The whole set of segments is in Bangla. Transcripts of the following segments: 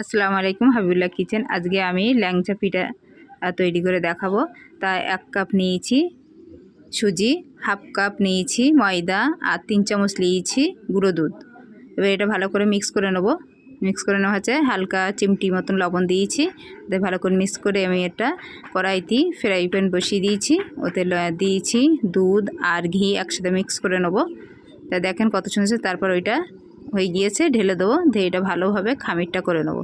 আসসালামু আলাইকুম, হাবিবুল্লাহ কিচেন। আজকে আমি ল্যাংচা পিঠা তৈরি করে দেখাবো। তাই 1 কাপ নিয়েছি সুজি, হাফ কাপ নিয়েছি ময়দা আর 3 চামচ নিয়েছি গুঁড়ো দুধ। এবার এটা ভালো করে মিক্স করে নেব। মিক্স করে নেওয়া হচ্ছে, হালকা চিমটি মতন লবণ দিয়েছি। ভালো করে মিক্স করে আমি এটা কড়াইতে ফ্রাই প্যান বসিয়ে দিয়েছি। ওতে দিয়েছি দুধ আর ঘি একসাথে মিক্স করে নেব। তা দেখেন কত সুন্দর। তারপর ওইটা হয়ে গিয়েছে, ঢেলে দেবো। দিয়ে এটা ভালোভাবে খামিরটা করে নেব।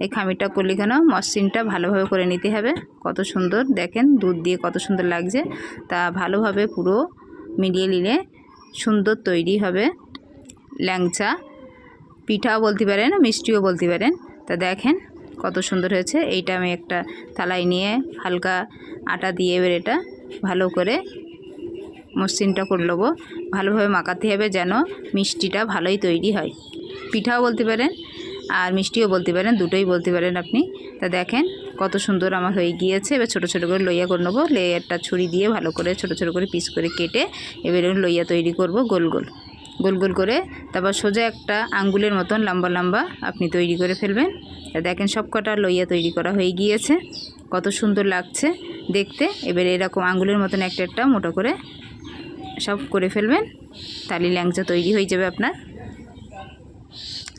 এই খামিরটা করলে কেন মসৃণটা ভালোভাবে করে নিতে হবে। কত সুন্দর দেখেন, দুধ দিয়ে কত সুন্দর লাগছে। তা ভালোভাবে পুরো মিলিয়ে নিলে সুন্দর তৈরি হবে ল্যাংচা পিঠাও বলতে পারেন, মিষ্টিও বলতে পারেন। তা দেখেন কত সুন্দর হয়েছে। এইটা আমি একটা থালায় নিয়ে হালকা আটা দিয়ে এবার এটা ভালো করে মসৃণটা করে নেবো। ভালোভাবে মাখাতে হবে যেন মিষ্টিটা ভালোই তৈরি হয়। পিঠাও বলতে পারেন আর মিষ্টিও বলতে পারেন, দুটোই বলতে পারেন আপনি। তা দেখেন কত সুন্দর আমার হয়ে গিয়েছে। এবার ছোটো ছোটো করে লইয়া করে নেবো। লেয়ারটা ছুরি দিয়ে ভালো করে ছোটো ছোটো করে পিস করে কেটে এবারে লইয়া তৈরি করব গোল গোল গোল গোল করে। তারপর সোজা একটা আঙ্গুলের মতন লম্বা লম্বা আপনি তৈরি করে ফেলবেন। তা দেখেন সব কটা লইয়া তৈরি করা হয়ে গিয়েছে, কত সুন্দর লাগছে দেখতে। এবারে এরকম আঙ্গুলের মতন একটা একটা মোটো করে সব করে ফেলবেন, তাহলে ল্যাংচা তৈরি হয়ে যাবে আপনার।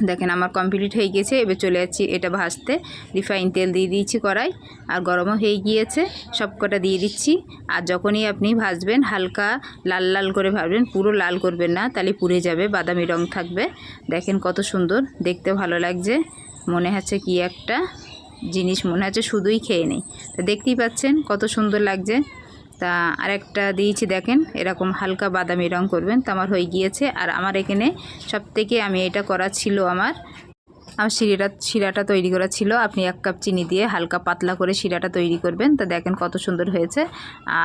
দেখেন আমার কমপ্লিট হয়ে গেছে। এবার চলে যাচ্ছি এটা ভাজতে। রিফাইন তেল দিয়ে দিয়েছি কড়াই, আর গরমও হয়ে গিয়েছে। সব কটা দিয়ে দিচ্ছি। আর যখনই আপনি ভাজবেন হালকা লাল লাল করে ভাজবেন, পুরো লাল করবেন না, তাহলে পুড়ে যাবে, বাদামি রং থাকবে। দেখেন কত সুন্দর দেখতে, ভালো লাগছে। মনে হচ্ছে কি একটা জিনিস, মনে হচ্ছে শুধুই খেয়ে নেই। তো দেখতেই পাচ্ছেন কত সুন্দর লাগছে। তা আরেকটা দিয়েছি, দেখেন এরকম হালকা বাদামি রং করবেন। তো আমার হয়ে গিয়েছে। আর আমার এখানে সবথেকে আমি এটা করা ছিল, আমার শিরাটা তৈরি করা ছিল। আপনি 1 কাপ চিনি দিয়ে হালকা পাতলা করে শিরাটা তৈরি করবেন। তো দেখেন কত সুন্দর হয়েছে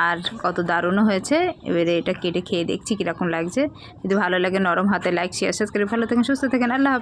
আর কত দারুণও হয়েছে। এবারে এটা কেটে খেয়ে দেখছি কীরকম লাগছে। যদি ভালো লাগে নরম হাতে লাইক শেয়ার সাবস্ক্রাইব। ভালো থাকেন, সুস্থ থাকেন, আল্লাহ হাফেজ।